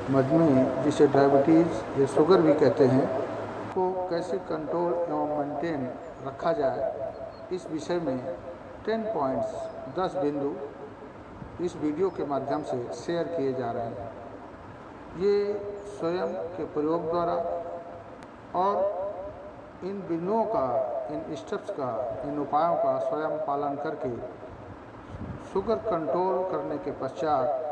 मधुमेह, जिसे डायबिटीज़ या शुगर भी कहते हैं, को कैसे कंट्रोल एवं मेंटेन रखा जाए, इस विषय में 10 पॉइंट्स 10 बिंदु इस वीडियो के माध्यम से शेयर किए जा रहे हैं। ये स्वयं के प्रयोग द्वारा और इन बिंदुओं का, इन स्टेप्स का, इन उपायों का स्वयं पालन करके शुगर कंट्रोल करने के पश्चात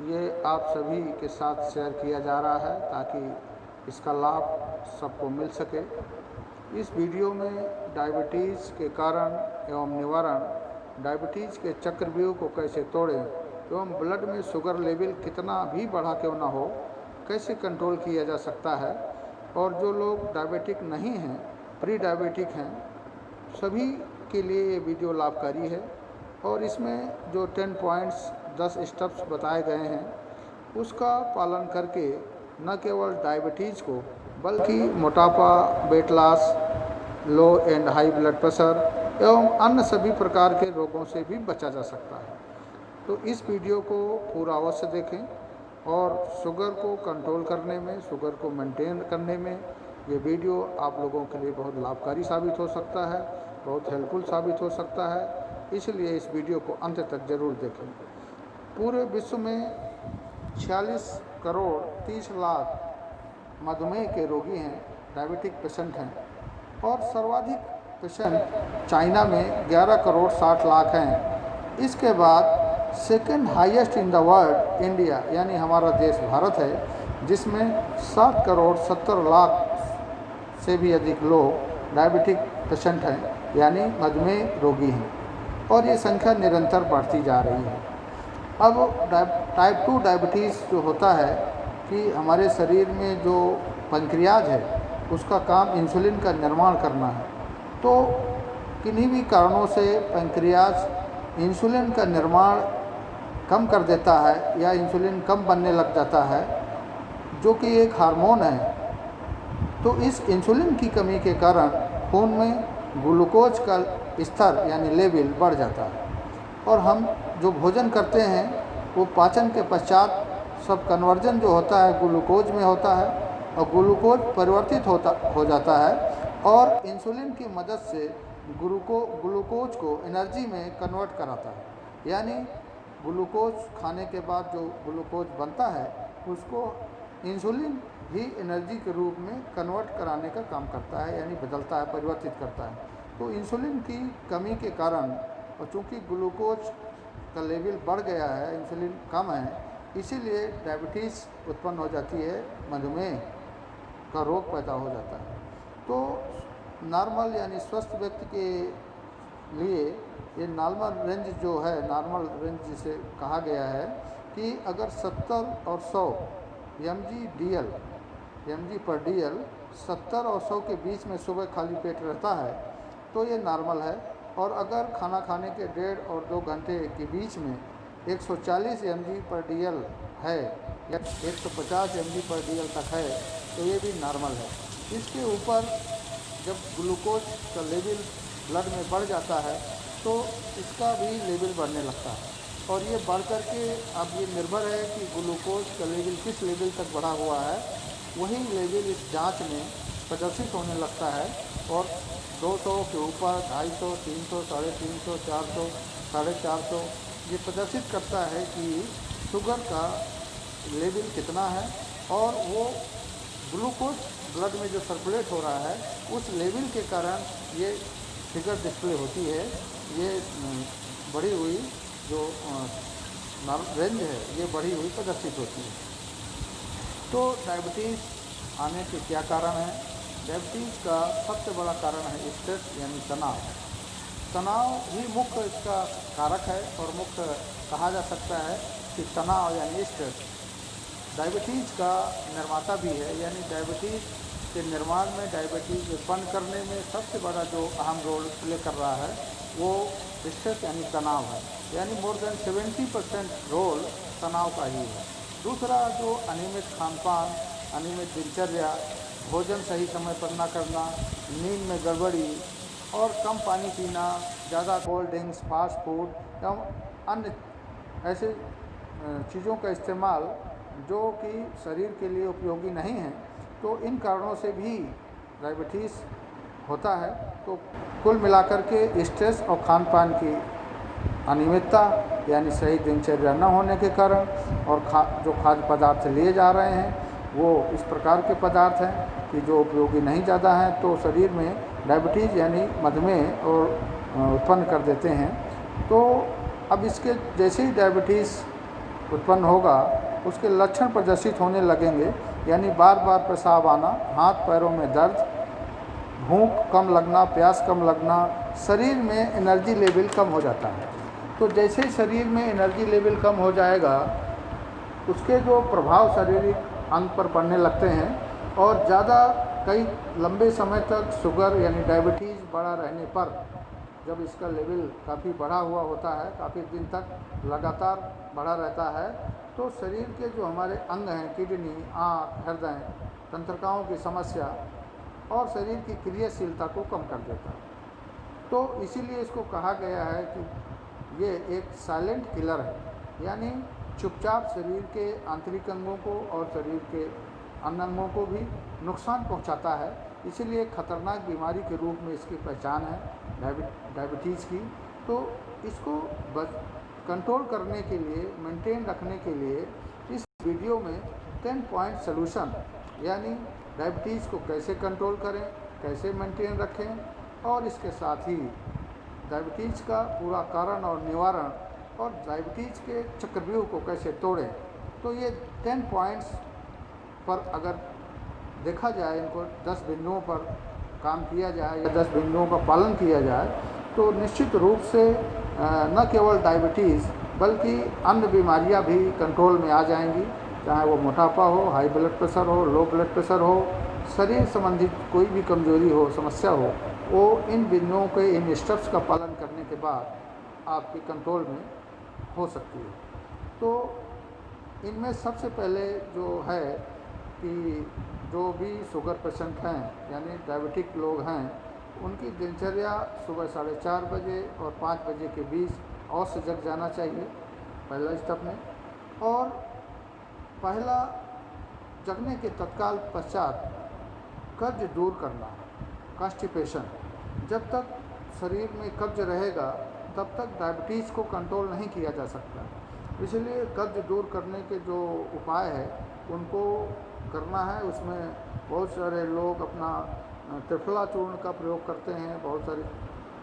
ये आप सभी के साथ शेयर किया जा रहा है ताकि इसका लाभ सबको मिल सके। इस वीडियो में डायबिटीज़ के कारण एवं निवारण, डायबिटीज़ के चक्रव्यूह को कैसे तोड़ें एवं ब्लड में शुगर लेवल कितना भी बढ़ा क्यों ना हो, कैसे कंट्रोल किया जा सकता है, और जो लोग डायबिटिक नहीं हैं, प्री डायबिटिक हैं, सभी के लिए ये वीडियो लाभकारी है। और इसमें जो 10 पॉइंट्स 10 स्टेप्स बताए गए हैं, उसका पालन करके न केवल डायबिटीज़ को बल्कि मोटापा, weight loss, low and high blood pressure एवं अन्य सभी प्रकार के रोगों से भी बचा जा सकता है। तो इस वीडियो को पूरा अवश्य देखें और शुगर को कंट्रोल करने में, शुगर को मेंटेन करने में ये वीडियो आप लोगों के लिए बहुत लाभकारी साबित हो सकता है, बहुत हेल्पफुल साबित हो सकता है। इसलिए इस वीडियो को अंत तक ज़रूर देखें। पूरे विश्व में 46 करोड़ 30 लाख मधुमेह के रोगी हैं, डायबिटिक पेशेंट हैं, और सर्वाधिक पेशेंट चाइना में 11 करोड़ 60 लाख हैं। इसके बाद second highest in the world India, यानी हमारा देश भारत है, जिसमें 7 करोड़ 70 लाख से भी अधिक लोग डायबिटिक पेशेंट हैं, यानी मधुमेह रोगी हैं, और ये संख्या निरंतर बढ़ती जा रही है। अब टाइप 2 डायबिटीज़ जो होता है कि हमारे शरीर में जो पैंक्रियाज है उसका काम इंसुलिन का निर्माण करना है, तो किन्हीं भी कारणों से पैंक्रियाज इंसुलिन का निर्माण कम कर देता है या इंसुलिन कम बनने लग जाता है, जो कि एक हार्मोन है। तो इस इंसुलिन की कमी के कारण खून में ग्लूकोज का स्तर यानी लेवल बढ़ जाता है, और हम जो भोजन करते हैं वो पाचन के पश्चात सब कन्वर्जन जो होता है ग्लूकोज में होता है, और ग्लूकोज परिवर्तित हो जाता है और इंसुलिन की मदद से ग्लूकोज को एनर्जी में कन्वर्ट कराता है। यानी ग्लूकोज खाने के बाद जो ग्लूकोज बनता है उसको इंसुलिन ही एनर्जी के रूप में कन्वर्ट कराने का काम करता है, यानी बदलता है, परिवर्तित करता है। तो इंसुलिन की कमी के कारण, और चूँकि ग्लूकोज का लेवल बढ़ गया है, इंसुलिन कम है, इसीलिए डायबिटीज़ उत्पन्न हो जाती है, मधुमेह का रोग पैदा हो जाता है। तो नॉर्मल यानी स्वस्थ व्यक्ति के लिए ये नॉर्मल रेंज जो है, नॉर्मल रेंज जिसे कहा गया है कि अगर 70 और 100 mg पर DL 70 और 100 के बीच में सुबह खाली पेट रहता है तो ये नॉर्मल है। और अगर खाना खाने के 1.5 और 2 घंटे के बीच में 140 mg पर DL है या 150 mg पर DL तक है तो ये भी नॉर्मल है। इसके ऊपर जब ग्लूकोज का लेवल ब्लड में बढ़ जाता है तो इसका भी लेवल बढ़ने लगता है, और ये बढ़ कर के अब ये निर्भर है कि ग्लूकोज का लेवल किस लेवल तक बढ़ा हुआ है, वही लेवल इस जांच में प्रदर्शित होने लगता है। और 200 के ऊपर 250, 300, 350, 400, 450 ये प्रदर्शित करता है कि शुगर का लेवल कितना है, और वो ग्लूकोज ब्लड में जो सर्कुलेट हो रहा है उस लेवल के कारण ये फिगर डिस्प्ले होती है। ये बढ़ी हुई जो रेंज है ये बढ़ी हुई प्रदर्शित होती है। तो डायबिटीज़ आने के क्या कारण हैं? डायबिटीज़ का सबसे बड़ा कारण है स्ट्रेस यानी तनाव। तनाव ही मुख्य इसका कारक है, और मुख्य कहा जा सकता है कि तनाव यानी स्ट्रेस डायबिटीज़ का निर्माता भी है, यानी डायबिटीज़ के निर्माण में, डायबिटीज़ उत्पन्न करने में सबसे बड़ा जो अहम रोल प्ले कर रहा है वो स्ट्रेस यानी तनाव है। यानी मोर देन 70% रोल तनाव का ही है। दूसरा जो अनियमित खान पान, अनियमित दिनचर्या, भोजन सही समय पर न करना, नींद में गड़बड़ी और कम पानी पीना, ज़्यादा कोल्ड ड्रिंक्स, फास्ट फूड एवं अन्य ऐसे चीज़ों का इस्तेमाल जो कि शरीर के लिए उपयोगी नहीं हैं, तो इन कारणों से भी डायबिटीज़ होता है। तो कुल मिलाकर के स्ट्रेस और खान पान की अनियमितता यानी सही दिनचर्या न होने के कारण और जो खाद्य पदार्थ लिए जा रहे हैं वो इस प्रकार के पदार्थ हैं कि जो उपयोगी नहीं ज़्यादा हैं, तो शरीर में डायबिटीज़ यानी मधुमेह और उत्पन्न कर देते हैं। तो अब इसके जैसे ही डायबिटीज़ उत्पन्न होगा उसके लक्षण प्रदर्शित होने लगेंगे, यानी बार बार पेशाब आना, हाथ पैरों में दर्द, भूख कम लगना, प्यास कम लगना, शरीर में एनर्जी लेवल कम हो जाता है। तो जैसे ही शरीर में एनर्जी लेवल कम हो जाएगा उसके जो प्रभाव शारीरिक अंग पर पड़ने लगते हैं और ज़्यादा कई लंबे समय तक शुगर यानी डायबिटीज़ बढ़ा रहने पर, जब इसका लेवल काफ़ी बढ़ा हुआ होता है, काफ़ी दिन तक लगातार बढ़ा रहता है, तो शरीर के जो हमारे अंग हैं, किडनी, आँख, हृदय, तंत्रिकाओं की समस्या और शरीर की क्रियाशीलता को कम कर देता है। तो इसीलिए इसको कहा गया है कि ये एक साइलेंट किलर है, यानी चुपचाप शरीर के आंतरिक अंगों को और शरीर के अन्य अंगों को भी नुकसान पहुंचाता है। इसीलिए एक खतरनाक बीमारी के रूप में इसकी पहचान है डायबिटीज़ की। तो इसको कंट्रोल करने के लिए, मेंटेन रखने के लिए इस वीडियो में 10 पॉइंट सॉल्यूशन यानी डायबिटीज़ को कैसे कंट्रोल करें, कैसे मेंटेन रखें और इसके साथ ही डायबिटीज़ का पूरा कारण और निवारण और डायबिटीज़ के चक्रव्यूह को कैसे तोड़ें। तो ये 10 पॉइंट्स पर अगर देखा जाए, इनको 10 बिंदुओं पर काम किया जाए या 10 बिंदुओं का पालन किया जाए, तो निश्चित रूप से न केवल डायबिटीज़ बल्कि अन्य बीमारियां भी कंट्रोल में आ जाएंगी, चाहे वो मोटापा हो, हाई ब्लड प्रेशर हो, लो ब्लड प्रेशर हो, शरीर संबंधित कोई भी कमजोरी हो, समस्या हो, वो इन बिंदुओं के, इन स्टेप्स का पालन करने के बाद आपके कंट्रोल में हो सकती है। तो इनमें सबसे पहले जो है कि जो भी शुगर पेशेंट हैं यानी डायबिटिक लोग हैं, उनकी दिनचर्या सुबह 4:30 बजे और 5 बजे के बीच अवश्य जग जाना चाहिए पहला स्टेप में। और पहला जगने के तत्काल पश्चात कब्ज दूर करना, कॉन्स्टिपेशन। जब तक शरीर में कब्ज रहेगा तब तक डायबिटीज़ को कंट्रोल नहीं किया जा सकता। इसलिए कब्ज दूर करने के जो उपाय है उनको करना है। उसमें बहुत सारे लोग अपना त्रिफला चूर्ण का प्रयोग करते हैं, बहुत सारी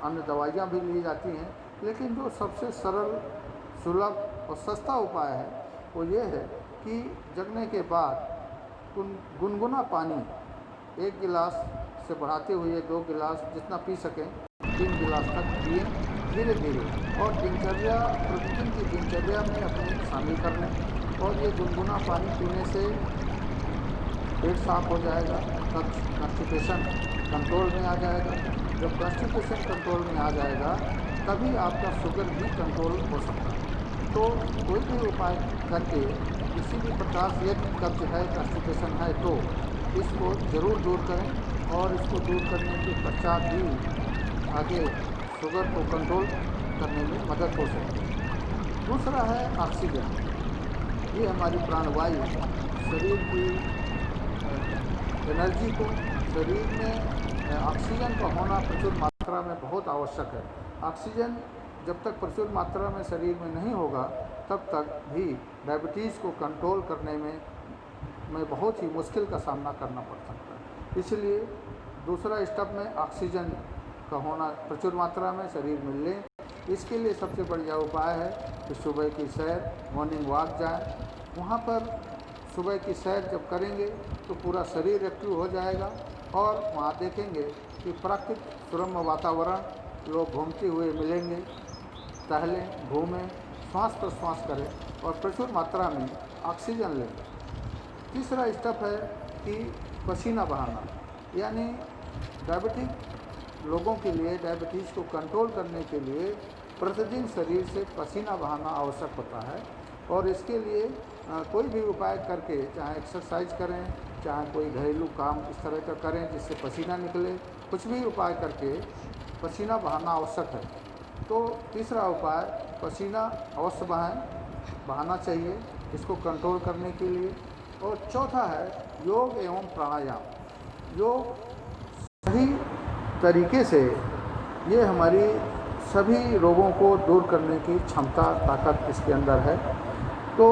अन्य दवाइयाँ भी ली जाती हैं, लेकिन जो सबसे सरल, सुलभ और सस्ता उपाय है वो ये है कि जगने के बाद गुनगुना पानी 1 गिलास से बढ़ाते हुए 2 गिलास, जितना पी सकें 3 गिलास तक पिए धीरे धीरे, और दिनचर्या, प्रतिदिन की दिनचर्या में अपने शामिल कर लें। और ये गुनगुना पानी पीने से पेट साफ हो जाएगा, कॉन्स्टिपेशन कंट्रोल में आ जाएगा। जब कॉन्स्टिपेशन कंट्रोल में आ जाएगा तभी आपका शुगर भी कंट्रोल हो सकता है। तो कोई भी उपाय करके किसी भी प्रकार से यदि कब्ज है, कॉन्स्टिपेशन है, तो इसको ज़रूर दूर करें और इसको दूर करने के पश्चात भी आगे शुगर को कंट्रोल करने में मदद हो सकती है। दूसरा है ऑक्सीजन। ये हमारी प्राणवायु, शरीर की एनर्जी को, शरीर में ऑक्सीजन का होना प्रचुर मात्रा में बहुत आवश्यक है। ऑक्सीजन जब तक प्रचुर मात्रा में शरीर में नहीं होगा तब तक भी डायबिटीज़ को कंट्रोल करने में बहुत ही मुश्किल का सामना करना पड़ सकता है। इसलिए दूसरा स्टेप में ऑक्सीजन का होना प्रचुर मात्रा में शरीर में लें। इसके लिए सबसे बढ़िया उपाय है कि सुबह की सैर, मॉर्निंग वॉक जाएं। वहाँ पर सुबह की सैर जब करेंगे तो पूरा शरीर एक्टिव हो जाएगा और वहाँ देखेंगे कि प्राकृतिक सुरम्य वातावरण, लोग घूमते हुए मिलेंगे, टहलें, घूमें, श्वास प्रश्वास करें और प्रचुर मात्रा में ऑक्सीजन लें। तीसरा स्टेप है कि पसीना बहाना, यानी डायबिटिक लोगों के लिए डायबिटीज़ को कंट्रोल करने के लिए प्रतिदिन शरीर से पसीना बहाना आवश्यक होता है। और इसके लिए कोई भी उपाय करके, चाहे एक्सरसाइज करें, चाहे कोई घरेलू काम इस तरह का करें जिससे पसीना निकले, कुछ भी उपाय करके पसीना बहाना आवश्यक है। तो तीसरा उपाय, पसीना अवश्य बहाना चाहिए इसको कंट्रोल करने के लिए। और चौथा है योग एवं प्राणायाम। योग सही तरीके से ये हमारी सभी रोगों को दूर करने की क्षमता ताकत इसके अंदर है। तो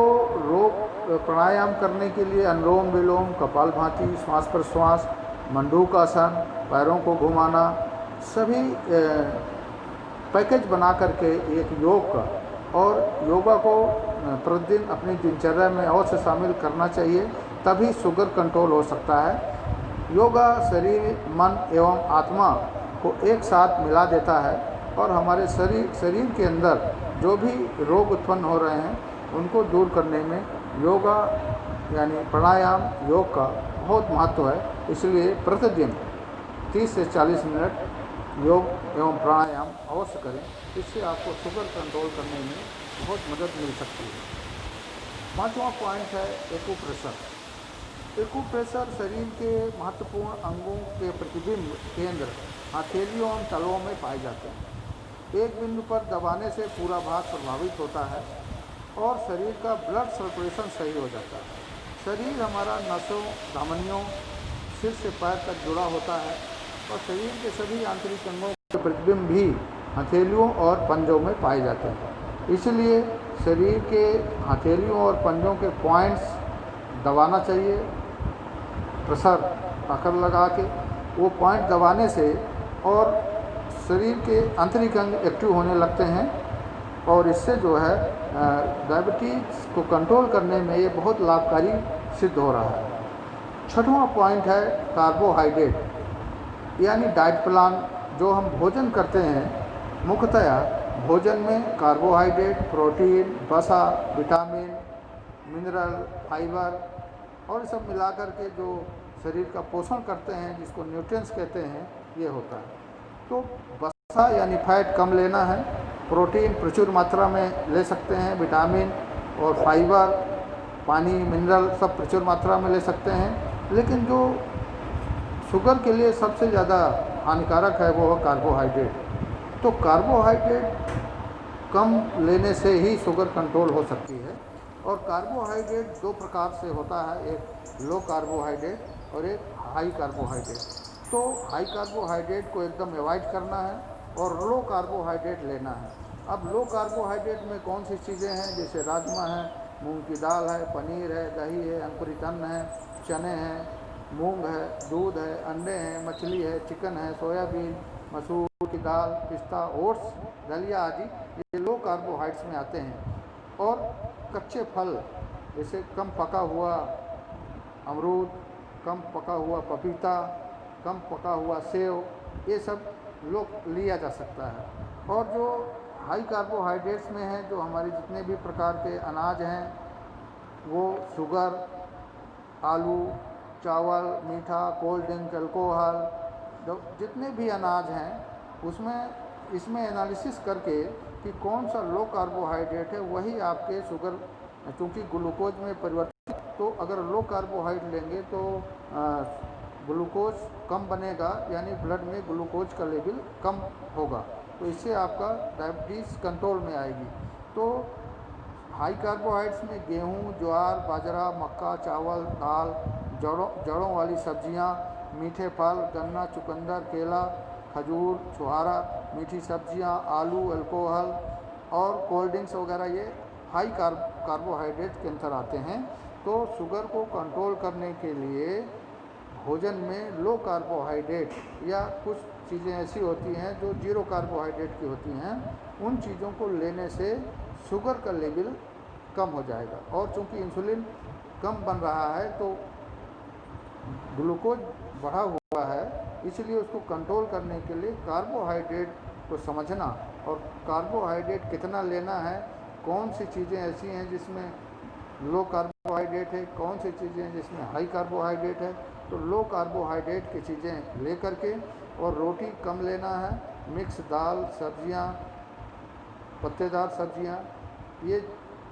योग प्राणायाम करने के लिए अनुलोम विलोम, कपालभाति, श्वास प्रश्वास, मंडूकासन, पैरों को घुमाना, सभी पैकेज बना करके एक योग का, और योगा को प्रतिदिन अपनी दिनचर्या में अवश्य शामिल करना चाहिए, तभी शुगर कंट्रोल हो सकता है। योगा शरीर, मन एवं आत्मा को एक साथ मिला देता है और हमारे शरीर के अंदर जो भी रोग उत्पन्न हो रहे हैं उनको दूर करने में योगा यानी प्राणायाम, योग का बहुत महत्व है। इसलिए प्रतिदिन 30 से 40 मिनट योग एवं प्राणायाम अवश्य करें। इससे आपको शुगर कंट्रोल करने में बहुत मदद मिल सकती है। पांचवा पॉइंट है एक्यूप्रेशर। एक्यूप्रेशर शरीर के महत्वपूर्ण अंगों के प्रतिबिंब केंद्र हथेलियों एवं तलवों में पाए जाते हैं। एक बिंदु पर दबाने से पूरा भाग प्रभावित होता है और शरीर का ब्लड सर्कुलेशन सही हो जाता है। शरीर हमारा नसों, धमनियों, सिर से पैर तक जुड़ा होता है और शरीर के सभी आंतरिक अंगों के प्रतिबिंब भी हथेलियों और पंजों में पाए जाते हैं। इसलिए शरीर के हथेलियों और पंजों के पॉइंट्स दबाना चाहिए, प्रेशर पकड़ लगा के। वो पॉइंट दबाने से और शरीर के आंतरिक अंग एक्टिव होने लगते हैं और इससे जो है डायबिटीज़ को कंट्रोल करने में ये बहुत लाभकारी सिद्ध हो रहा है। छठवां पॉइंट है कार्बोहाइड्रेट यानी डाइट प्लान। जो हम भोजन करते हैं मुख्यतया भोजन में कार्बोहाइड्रेट, प्रोटीन, वसा, विटामिन, मिनरल, फाइबर और सब मिलाकर के जो शरीर का पोषण करते हैं, जिसको न्यूट्रिएंट्स कहते हैं, ये होता है। तो वसा यानी फैट कम लेना है, प्रोटीन प्रचुर मात्रा में ले सकते हैं, विटामिन और फाइबर, पानी, मिनरल सब प्रचुर मात्रा में ले सकते हैं। लेकिन जो शुगर के लिए सबसे ज़्यादा हानिकारक है वो है कार्बोहाइड्रेट। तो कार्बोहाइड्रेट कम लेने से ही शुगर कंट्रोल हो सकती है। और कार्बोहाइड्रेट दो प्रकार से होता है, एक लो कार्बोहाइड्रेट और एक हाई कार्बोहाइड्रेट। तो हाई कार्बोहाइड्रेट को एकदम अवॉइड करना है और लो कार्बोहाइड्रेट लेना है। अब लो कार्बोहाइड्रेट में कौन सी चीज़ें हैं, जैसे राजमा है, मूंग की दाल है, पनीर है, दही है, अंकुरित अन्न है, चने हैं, मूंग है, दूध है, अंडे हैं, मछली है, चिकन है, सोयाबीन, मसूर की दाल, पिस्ता, ओट्स, दलिया आदि ये लो कार्बोहाइड्रेट्स में आते हैं। और कच्चे फल जैसे कम पका हुआ अमरूद, कम पका हुआ पपीता, कम पका हुआ सेव, ये सब लिया जा सकता है। और जो हाई कार्बोहाइड्रेट्स में है, जो हमारे जितने भी प्रकार के अनाज हैं वो शुगर, आलू, चावल, मीठा, कोल्ड ड्रिंक, अल्कोहल, जितने भी अनाज हैं उसमें इसमें एनालिसिस करके कि कौन सा लो कार्बोहाइड्रेट है वही आपके शुगर, चूँकि ग्लूकोज में परिवर्तित, तो अगर लो कार्बोहाइड्रेट लेंगे तो ग्लूकोज कम बनेगा, यानी ब्लड में ग्लूकोज का लेवल कम होगा, तो इससे आपका डायबिटीज़ कंट्रोल में आएगी। तो हाई कार्बोहाइड्रेट्स में गेहूं, ज्वार, बाजरा, मक्का, चावल, दाल, जड़ों वाली सब्जियां, मीठे फल, गन्ना, चुकंदर, केला, खजूर, छुहारा, मीठी सब्जियां, आलू, अल्कोहल और कोल्ड ड्रिंक्स वगैरह ये हाई कार्बोहाइड्रेट के अंदर आते हैं। तो शुगर को कंट्रोल करने के लिए भोजन में लो कार्बोहाइड्रेट या कुछ चीज़ें ऐसी होती हैं जो जीरो कार्बोहाइड्रेट की होती हैं, उन चीज़ों को लेने से शुगर का लेवल कम हो जाएगा। और चूँकि इंसुलिन कम बन रहा है तो ग्लूकोज बढ़ा हुआ है, इसलिए उसको कंट्रोल करने के लिए कार्बोहाइड्रेट को समझना और कार्बोहाइड्रेट कितना लेना है, कौन सी चीज़ें ऐसी हैं जिसमें लो कार्बोहाइड्रेट है, कौन सी चीज़ें हैं जिसमें हाई कार्बोहाइड्रेट है, तो लो कार्बोहाइड्रेट की चीज़ें ले करके और रोटी कम लेना है, मिक्स दाल, सब्जियां, पत्तेदार सब्जियां, ये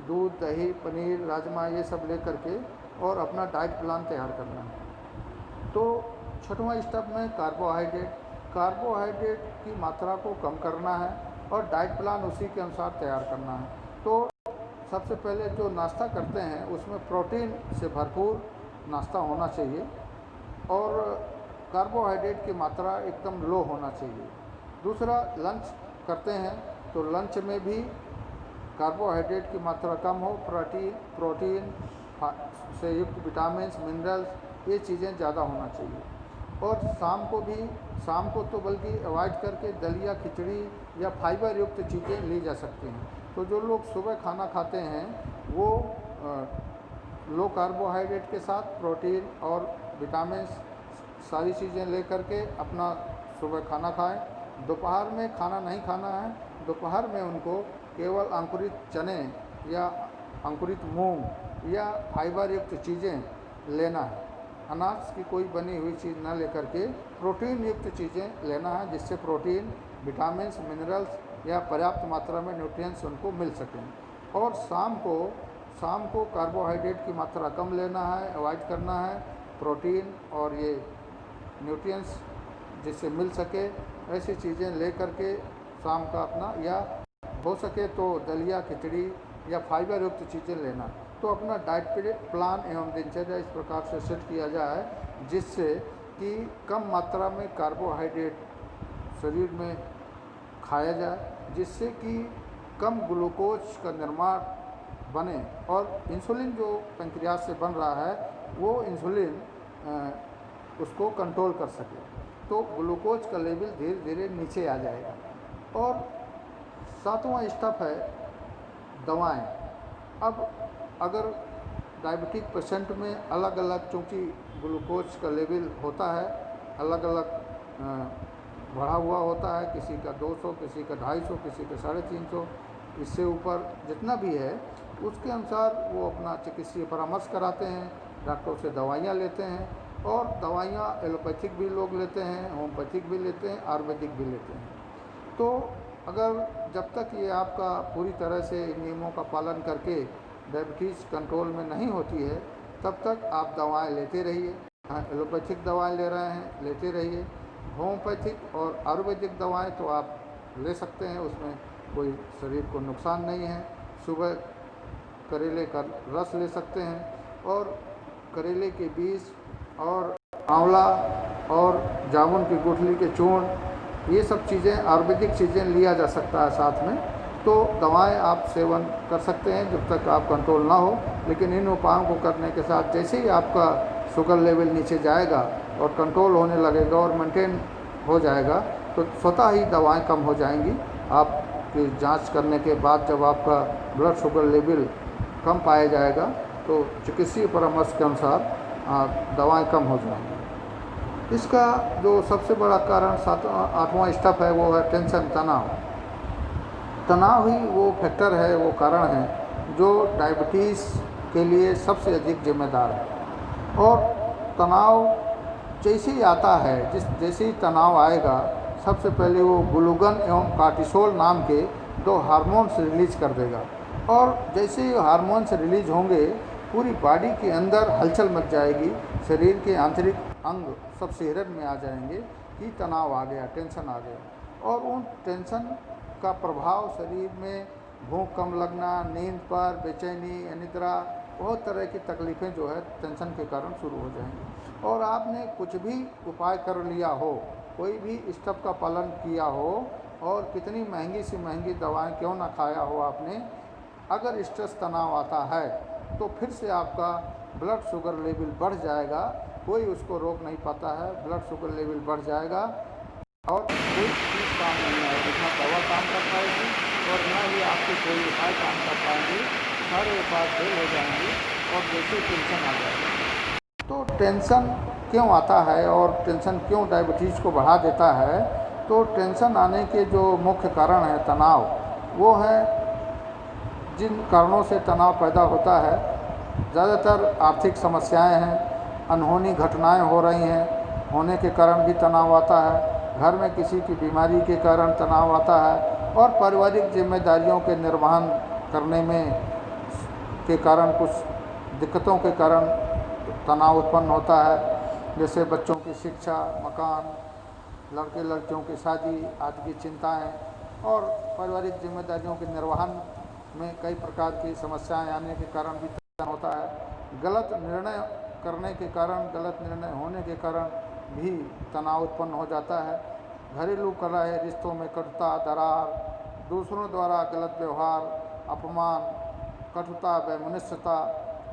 दूध, दही, पनीर, राजमा, ये सब ले करके और अपना डाइट प्लान तैयार करना है। तो छठवां स्टेप में कार्बोहाइड्रेट की मात्रा को कम करना है और डाइट प्लान उसी के अनुसार तैयार करना है। तो सबसे पहले जो नाश्ता करते हैं उसमें प्रोटीन से भरपूर नाश्ता होना चाहिए और कार्बोहाइड्रेट की मात्रा एकदम लो होना चाहिए। दूसरा, लंच करते हैं तो लंच में भी कार्बोहाइड्रेट की मात्रा कम हो, प्रोटीन से युक्त विटामिन्स, मिनरल्स, ये चीज़ें ज़्यादा होना चाहिए। और शाम को तो बल्कि अवॉइड करके दलिया, खिचड़ी या फाइबर युक्त चीज़ें ली जा सकती हैं। तो जो लोग सुबह खाना खाते हैं वो लो कार्बोहाइड्रेट के साथ प्रोटीन और विटामिन्स सारी चीज़ें ले करके अपना सुबह खाना खाएं। दोपहर में खाना नहीं खाना है, दोपहर में उनको केवल अंकुरित चने या अंकुरित मूंग या फाइबर युक्त चीज़ें लेना है। अनाज की कोई बनी हुई चीज़ न लेकर के प्रोटीन युक्त चीज़ें लेना है, जिससे प्रोटीन, विटामिन्स, मिनरल्स या पर्याप्त मात्रा में न्यूट्रिएंट्स उनको मिल सकें। और शाम को कार्बोहाइड्रेट की मात्रा कम लेना है, अवॉइड करना है। प्रोटीन और ये न्यूट्रिएंट्स जिससे मिल सके ऐसी चीज़ें ले करके शाम का अपना, या हो सके तो दलिया, खिचड़ी या फाइबर युक्त चीज़ें लेना। तो अपना डाइट प्लान एवं दिनचर्या इस प्रकार से सेट किया जाए जिससे कि कम मात्रा में कार्बोहाइड्रेट शरीर में खाया जाए, जिससे कि कम ग्लूकोज का निर्माण बने और इंसुलिन जो पैंक्रियाज से बन रहा है वो इंसुलिन उसको कंट्रोल कर सके, तो ग्लूकोज का लेवल धीरे धीरे नीचे आ जाएगा। और सातवां स्टेप है दवाएं। अब अगर डायबिटिक पेशेंट में अलग अलग, चूँकि ग्लूकोज का लेवल होता है अलग अलग बढ़ा हुआ होता है, किसी का 200, किसी का 250, किसी का 350, इससे ऊपर जितना भी है उसके अनुसार वो अपना चिकित्सीय परामर्श कराते हैं, डॉक्टर से दवाइयाँ लेते हैं। और दवाइयाँ एलोपैथिक भी लोग लेते हैं, होम्योपैथिक भी लेते हैं, आयुर्वेदिक भी लेते हैं। तो अगर जब तक ये आपका पूरी तरह से इन नियमों का पालन करके डायबिटीज़ कंट्रोल में नहीं होती है तब तक आप दवाएं लेते रहिए। एलोपैथिक दवाएं ले रहे हैं, लेते रहिए। होम्योपैथिक और आयुर्वेदिक दवाएं तो आप ले सकते हैं, उसमें कोई शरीर को नुकसान नहीं है। सुबह करेले का रस ले सकते हैं और करेले के बीज और आंवला और जामुन की गुठली के चूर्ण, ये सब चीज़ें आयुर्वेदिक चीज़ें लिया जा सकता है साथ में। तो दवाएं आप सेवन कर सकते हैं जब तक आप कंट्रोल ना हो, लेकिन इन उपायों को करने के साथ जैसे ही आपका शुगर लेवल नीचे जाएगा और कंट्रोल होने लगेगा और मेंटेन हो जाएगा तो स्वतः ही दवाएं कम हो जाएंगी। आपकी जांच करने के बाद जब आपका ब्लड शुगर लेवल कम पाया जाएगा तो चिकित्सीय परामर्श के अनुसार दवाएं कम हो जाएंगी। इसका जो सबसे बड़ा कारण 8वां स्टेप है वो है टेंशन, तनाव। तनाव ही वो फैक्टर है, वो कारण है जो डायबिटीज़ के लिए सबसे अधिक जिम्मेदार है। और तनाव जैसे ही आता है, जैसे ही तनाव आएगा सबसे पहले वो ग्लूकन एवं कार्टिसोल नाम के 2 हार्मोन्स रिलीज कर देगा। और जैसे ही हार्मोन्स रिलीज होंगे पूरी बॉडी के अंदर हलचल मच जाएगी, शरीर के आंतरिक अंग सब सिहरन में आ जाएंगे कि तनाव आ गया, टेंशन आ गया। और उन टेंशन का प्रभाव शरीर में भूख कम लगना, नींद पर, बेचैनी, अनिद्रा, बहुत तरह की तकलीफ़ें जो है टेंशन के कारण शुरू हो जाएंगी। और आपने कुछ भी उपाय कर लिया हो, कोई भी स्टेप का पालन किया हो और कितनी महंगी से महंगी दवाएं क्यों ना खाया हो आपने, अगर स्ट्रेस, तनाव आता है तो फिर से आपका ब्लड शुगर लेवल बढ़ जाएगा। कोई उसको रोक नहीं पाता है, ब्लड शुगर लेवल बढ़ जाएगा और कोई चीज़ काम नहीं आएगी, ना दवा काम कर पाएगी और ना ही आपके कोई उपाय काम कर पाएंगे। सारे उपाय फेल हो जाएंगे और जैसे टेंशन आ जाएगी। तो टेंशन क्यों आता है और टेंशन क्यों डायबिटीज़ को बढ़ा देता है? तो टेंशन आने के जो मुख्य कारण है तनाव, वो है जिन कारणों से तनाव पैदा होता है, ज़्यादातर आर्थिक समस्याएं हैं, अनहोनी घटनाएं हो रही हैं, होने के कारण भी तनाव आता है, घर में किसी की बीमारी के कारण तनाव आता है और पारिवारिक जिम्मेदारियों के निर्वहन करने में के कारण कुछ दिक्कतों के कारण तनाव उत्पन्न होता है, जैसे बच्चों की शिक्षा, मकान, लड़के लड़कियों की शादी आदि की चिंताएं और पारिवारिक जिम्मेदारियों के निर्वहन में कई प्रकार की समस्याएं आने के कारण भी तनाव होता है। गलत निर्णय करने के कारण, गलत निर्णय होने के कारण भी तनाव उत्पन्न हो जाता है। घरेलू कलह, रिश्तों में कटुता, दरार, दूसरों द्वारा गलत व्यवहार, अपमान, कटुता, वैमनस्यता,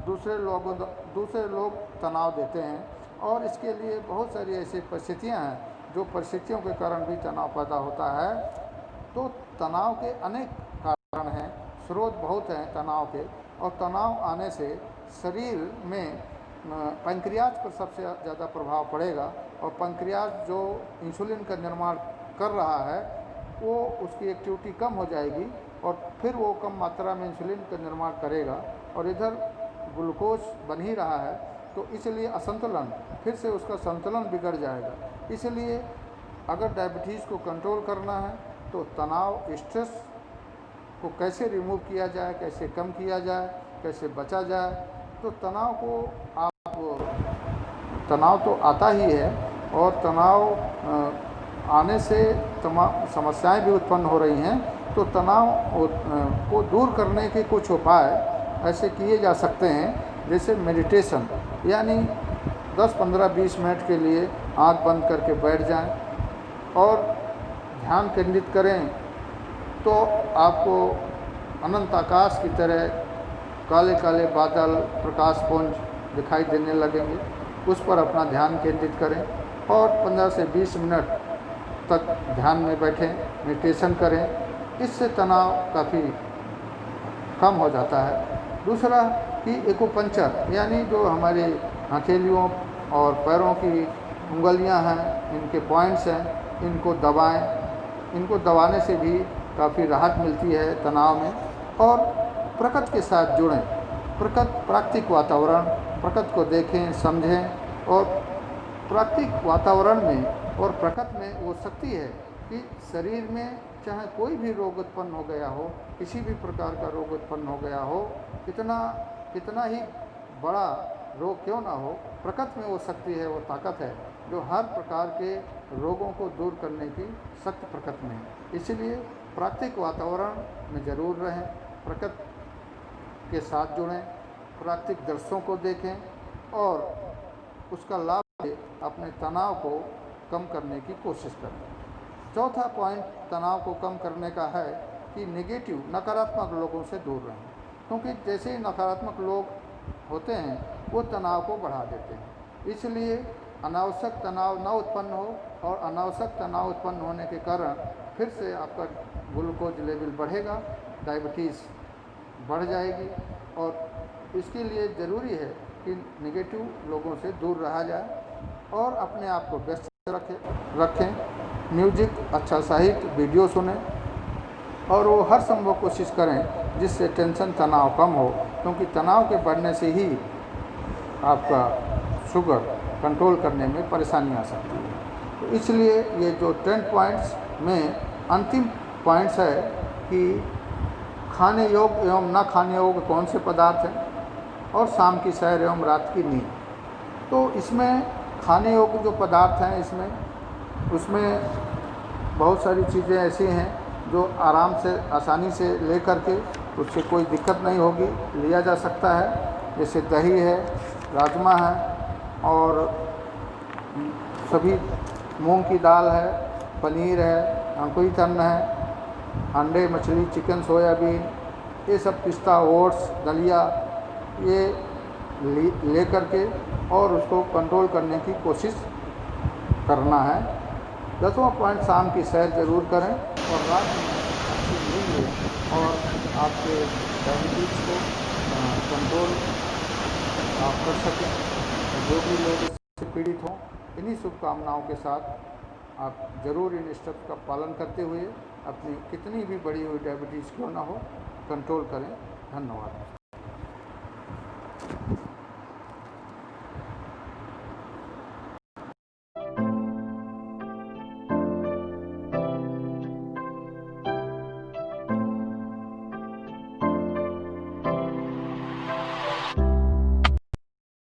दूसरे लोग तनाव देते हैं और इसके लिए बहुत सारी ऐसी परिस्थितियां हैं जो परिस्थितियों के कारण भी तनाव पैदा होता है। तो तनाव के अनेक कारण हैं, स्रोत बहुत हैं तनाव के, और तनाव आने से शरीर में पैंक्रियाज पर सबसे ज़्यादा प्रभाव पड़ेगा और पैंक्रियाज जो इंसुलिन का निर्माण कर रहा है वो उसकी एक्टिविटी कम हो जाएगी और फिर वो कम मात्रा में इंसुलिन का निर्माण करेगा और इधर ग्लूकोज बन ही रहा है, तो इसलिए असंतुलन, फिर से उसका संतुलन बिगड़ जाएगा। इसलिए अगर डायबिटीज़ को कंट्रोल करना है तो तनाव, स्ट्रेस को कैसे रिमूव किया जाए, कैसे कम किया जाए, कैसे बचा जाए। तो तनाव तो आता ही है और तनाव आने से तमाम समस्याएं भी उत्पन्न हो रही हैं। तो तनाव को दूर करने के कुछ उपाय ऐसे किए जा सकते हैं, जैसे मेडिटेशन, यानी 10, 15, 20 मिनट के लिए आंख बंद करके बैठ जाएं और ध्यान केंद्रित करें तो आपको अनंत आकाश की तरह काले काले बादल, प्रकाशपुंज दिखाई देने लगेंगे। उस पर अपना ध्यान केंद्रित करें और 15 से 20 मिनट तक ध्यान में बैठें, मेडिटेशन करें। इससे तनाव काफ़ी कम हो जाता है। दूसरा कि एक्यूपंक्चर, यानी जो हमारे हथेलियों और पैरों की उंगलियां हैं, इनके पॉइंट्स हैं, इनको दबाएं। इनको दबाने से भी काफ़ी राहत मिलती है तनाव में। और प्रकृति के साथ जुड़ें, प्राकृतिक वातावरण, प्रकृति को देखें, समझें। और प्राकृतिक वातावरण में और प्रकृति में वो शक्ति है कि शरीर में चाहे कोई भी रोग उत्पन्न हो गया हो, किसी भी प्रकार का रोग उत्पन्न हो गया हो, कितना ही बड़ा रोग क्यों ना हो, प्रकृति में वो शक्ति है, वो ताकत है जो हर प्रकार के रोगों को दूर करने की शक्ति प्रकृति में है। इसलिए प्राकृतिक वातावरण में ज़रूर रहें, प्रकृति के साथ जुड़ें, प्राकृतिक दृश्यों को देखें और उसका लाभ अपने तनाव को कम करने की कोशिश करें। चौथा पॉइंट तनाव को कम करने का है कि नेगेटिव, नकारात्मक लोगों से दूर रहें, क्योंकि जैसे ही नकारात्मक लोग होते हैं वो तनाव को बढ़ा देते हैं। इसलिए अनावश्यक तनाव न उत्पन्न हो, और अनावश्यक तनाव उत्पन्न होने के कारण फिर से आपका ग्लूकोज लेवल बढ़ेगा, डायबिटीज़ बढ़ जाएगी। और इसके लिए ज़रूरी है कि नेगेटिव लोगों से दूर रहा जाए और अपने आप को व्यस्त रखें। म्यूजिक, अच्छा साहित्य, वीडियो सुनें और वो हर संभव कोशिश करें जिससे टेंशन, तनाव कम हो, क्योंकि तनाव के बढ़ने से ही आपका शुगर कंट्रोल करने में परेशानी आ सकती है। तो इसलिए ये जो 10 पॉइंट्स में अंतिम पॉइंट्स है कि खाने योग्य एवं न खाने योग्य कौन से पदार्थ हैं, और शाम की सैर एवं रात की नींद। तो इसमें खाने योग्य जो पदार्थ हैं उसमें बहुत सारी चीज़ें ऐसी हैं जो आराम से, आसानी से ले करके उससे कोई दिक्कत नहीं होगी, लिया जा सकता है। जैसे दही है, राजमा है और सभी मूंग की दाल है, पनीर है, अंकुरित अन्न है, अंडे, मछली, चिकन, सोयाबीन, ये सब, पिस्ता, ओट्स, दलिया, ये ले करके और उसको कंट्रोल करने की कोशिश करना है। 10वां पॉइंट, शाम की सैर ज़रूर करें और रात में अच्छी नींद लें और आपके डायबिटीज़ को कंट्रोल आप कर सकें। जो भी लोग इससे पीड़ित हों, इन्हीं शुभकामनाओं के साथ आप ज़रूर इन स्टेप्स का पालन करते हुए अपनी कितनी भी बड़ी हुई डायबिटीज़ क्यों ना हो, कंट्रोल करें। धन्यवाद।